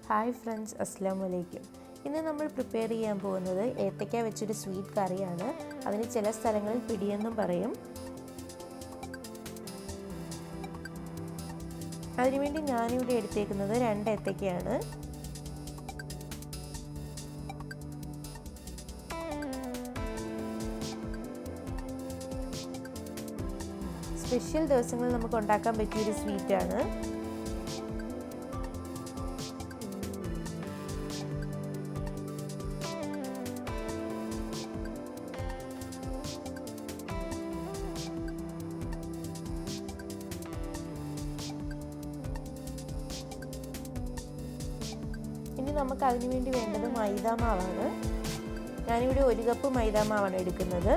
Hi friends, അസ്സലാമു അലൈക്കും. ഇന്ന് നമ്മൾ പ്രിപ്പയർ ചെയ്യാൻ പോകുന്നത് ഏത്തയ്ക്ക വെച്ചൊരു സ്വീറ്റ് കറിയാണ്. അതിന് ചില സ്ഥലങ്ങളിൽ പിടിയെന്നും പറയും. അതിനുവേണ്ടി ഞാനിവിടെ എടുത്തേക്കുന്നത് 2 ഏത്തയ്ക്കയാണ്. സ്പെഷ്യൽ ദിവസങ്ങളിൽ നമുക്ക് ഉണ്ടാക്കാൻ പറ്റിയൊരു സ്വീറ്റാണ്. ഇനി നമുക്ക് അതിനു വേണ്ടി വേണ്ടത് മൈദാമാവാണ്. ഞാനിവിടെ 1 കപ്പ് മൈദാമാവാണ് എടുക്കുന്നത്.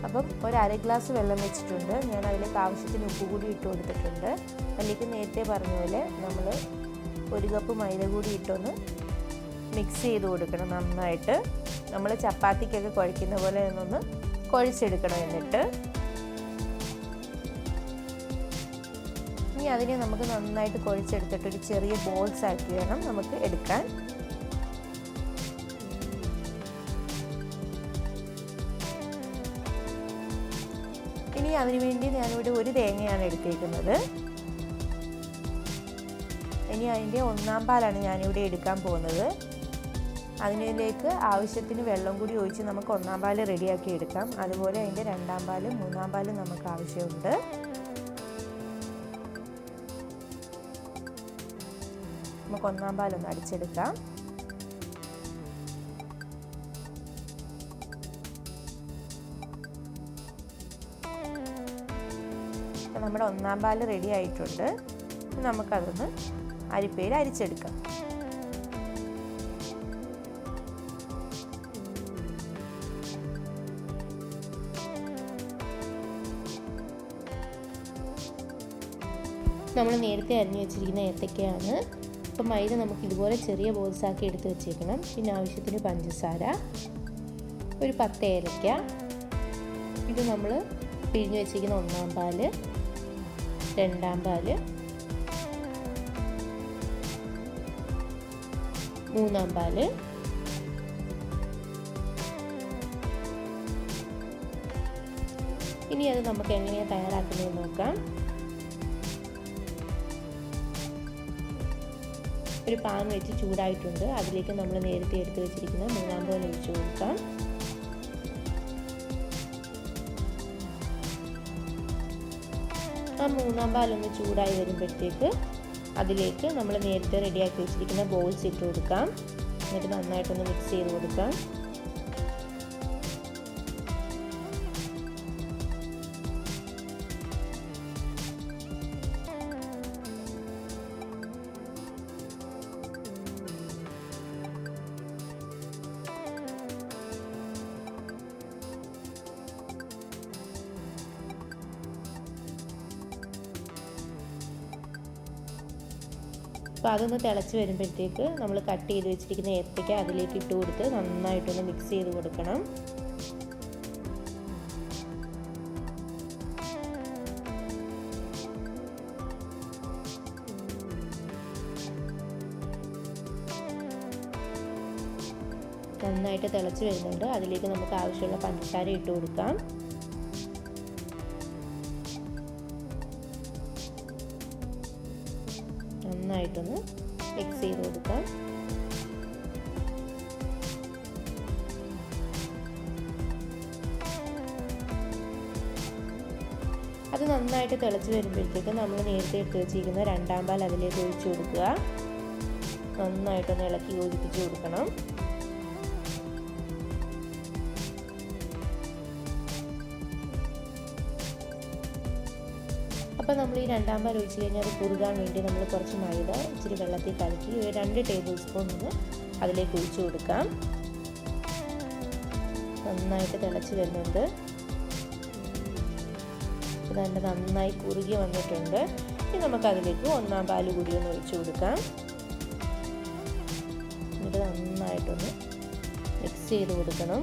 അപ്പം ഒരു 1/2 ഗ്ലാസ് വെള്ളം വെച്ചിട്ടുണ്ട്. ഞാൻ അതിലേക്ക് ആവശ്യത്തിന് ഉപ്പ് കൂടി ഇട്ട് കൊടുത്തിട്ടുണ്ട്. അതിലേക്ക് നേരത്തെ പറഞ്ഞ പോലെ നമ്മൾ 1 കപ്പ് മൈദ കൂടി ഇട്ടൊന്ന് മിക്സ് ചെയ്ത് കൊടുക്കണം നന്നായിട്ട്. നമ്മൾ ചപ്പാത്തിക്കൊക്കെ കുഴയ്ക്കുന്ന പോലെ ഒന്ന് കുഴച്ചെടുക്കണം. എന്നിട്ട് ഇനി അതിനെ നമുക്ക് നന്നായിട്ട് കുഴച്ചെടുത്തിട്ട് ഒരു ചെറിയ ബോൾസ് ആക്കി വേണം നമുക്ക് എടുക്കാൻ. ഇനി അതിനുവേണ്ടി ഞാനിവിടെ 1 തേങ്ങയാണ് എടുത്തേക്കുന്നത്. ഇനി അതിൻ്റെ 1/4 പാലാണ് ഞാനിവിടെ എടുക്കാൻ പോകുന്നത്. അതിലേക്ക് ആവശ്യത്തിന് വെള്ളം കൂടി ഒഴിച്ച് നമുക്ക് 1/4 പാല് റെഡിയാക്കി എടുക്കാം. അതുപോലെ അതിൻ്റെ 2/4 പാലും 3/4 പാലും നമുക്ക് ആവശ്യമുണ്ട്. നമുക്ക് 1/4 പാലൊന്ന് അടിച്ചെടുക്കാം. നമ്മുടെ 1/4 പാല് റെഡി ആയിട്ടുണ്ട്. നമുക്കതൊന്ന് അരിപ്പയിൽ അരിച്ചെടുക്കാം. നമ്മൾ നേരത്തെ അരിഞ്ഞു വെച്ചിരിക്കുന്ന ഏത്തയ്ക്കയാണ്. അപ്പോൾ മൈദ നമുക്ക് ഇതുപോലെ ചെറിയ ബോൾസാക്കി എടുത്ത് വെച്ചേക്കണം. പിന്നെ ആവശ്യത്തിന് പഞ്ചസാര, ഒരു 10 ഏലയ്ക്ക, ഇത് നമ്മൾ പിഴിഞ്ഞ് വെച്ചിരിക്കുന്ന 1/4 പാല്, 2/4 പാല്, 3/4 പാല്, ഇനി അത് നമുക്ക് എങ്ങനെയാണ് തയ്യാറാക്കുന്നതെന്ന് നോക്കാം. ഒരു പാൻ വെച്ച് ചൂടായിട്ടുണ്ട്. അതിലേക്ക് നമ്മൾ നേരത്തെ എടുത്ത് വെച്ചിരിക്കുന്ന 3/4 പാൽ ഒഴിച്ചു കൊടുക്കാം. ആ 3/4 പാലൊന്ന് ചൂടായി വരുമ്പോഴത്തേക്ക് അതിലേക്ക് നമ്മൾ നേരത്തെ റെഡിയാക്കി വെച്ചിരിക്കുന്ന ബോൾസ് ഇട്ട് കൊടുക്കാം. എന്നിട്ട് നന്നായിട്ടൊന്ന് മിക്സ് ചെയ്ത് കൊടുക്കാം. അപ്പോൾ അതൊന്ന് തിളച്ച് വരുമ്പോഴത്തേക്ക് നമ്മൾ കട്ട് ചെയ്ത് വെച്ചിരിക്കുന്ന ഏത്തയ്ക്ക അതിലേക്ക് ഇട്ട് കൊടുത്ത് നന്നായിട്ടൊന്ന് മിക്സ് ചെയ്ത് കൊടുക്കണം. നന്നായിട്ട് തിളച്ച് വരുന്നുണ്ട്. അതിലേക്ക് നമുക്ക് ആവശ്യമുള്ള പഞ്ചസാര ഇട്ട് കൊടുക്കാം. നന്നായിട്ടൊന്ന് മിക്സ് ചെയ്ത് കൊടുക്കാം. അത് നന്നായിട്ട് തിളച്ച് വരുമ്പോഴത്തേക്ക് നമ്മൾ നേരത്തെ എടുത്ത് വെച്ചിരിക്കുന്ന 2/4 പാൽ അതിലേക്ക് ഒഴിച്ചു കൊടുക്കുക. നന്നായിട്ടൊന്ന് ഇളക്കി യോജിപ്പിച്ച് കൊടുക്കണം. അപ്പോൾ നമ്മൾ ഈ 2/4 പാൽ ഒഴിച്ച് കഴിഞ്ഞാൽ അത് കുറുകാൻ വേണ്ടി നമ്മൾ കുറച്ച് മൈദ ഇച്ചിരി വെള്ളത്തിൽ കലക്കി 2 ടേബിൾ സ്പൂൺ ഒന്ന് അതിലേക്ക് ഒഴിച്ചു കൊടുക്കാം. നന്നായിട്ട് തിളച്ച് വരുന്നുണ്ട്. അതുകൊണ്ട് നന്നായി കുറുകി വന്നിട്ടുണ്ട്. ഇനി നമുക്കതിലേക്ക് 1/4 പാൽ കൂടി ഒന്ന് ഒഴിച്ചു കൊടുക്കാം. എന്നിട്ട് നന്നായിട്ടൊന്ന് മിക്സ് ചെയ്ത് കൊടുക്കണം.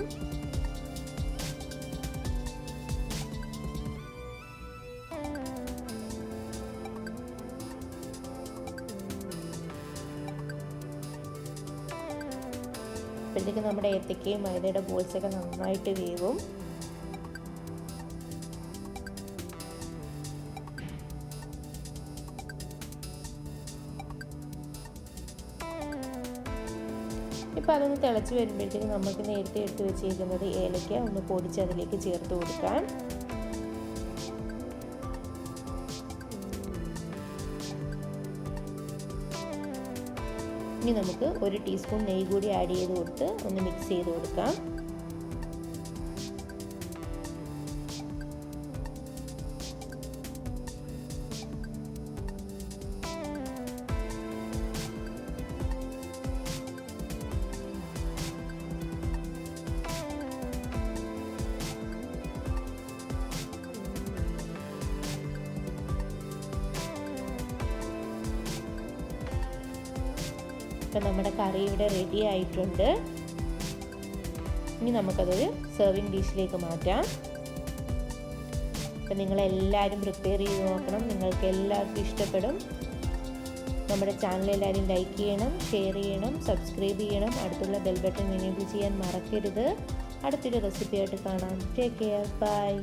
അപ്പോഴത്തേക്ക് നമ്മുടെ ഏത്തക്കയും മൈദയുടെ ബോൾസൊക്കെ നന്നായിട്ട് വേവും. ഇപ്പോൾ അതൊന്ന് തിളച്ച് വരുമ്പോഴത്തേക്ക് നമുക്ക് നേരത്തെ എടുത്ത് വെച്ചിരിക്കുന്നത് ഏലക്ക ഒന്ന് പൊടിച്ച് അതിലേക്ക് ചേർത്ത് കൊടുക്കാം. ഇനി നമുക്ക് 1 ടീസ്പൂൺ നെയ്യ് കൂടി ആഡ് ചെയ്ത് കൊടുത്ത് ഒന്ന് മിക്സ് ചെയ്ത് കൊടുക്കാം. ഇപ്പം നമ്മുടെ കറി ഇവിടെ റെഡി ആയിട്ടുണ്ട്. ഇനി നമുക്കതൊരു സെർവിങ് ഡിഷിലേക്ക് മാറ്റാം. അപ്പം നിങ്ങളെല്ലാവരും പ്രിപ്പയർ ചെയ്ത് നോക്കണം, നിങ്ങൾക്ക് എല്ലാവർക്കും ഇഷ്ടപ്പെടും. നമ്മുടെ ചാനൽ എല്ലാവരും ലൈക്ക് ചെയ്യണം, ഷെയർ ചെയ്യണം, സബ്സ്ക്രൈബ് ചെയ്യണം. അടുത്തുള്ള ബെൽ ബട്ടൺ എനേബിൾ ചെയ്യാൻ മറക്കരുത്. അടുത്തൊരു റെസിപ്പി ആയിട്ട് കാണാം. Take care, by.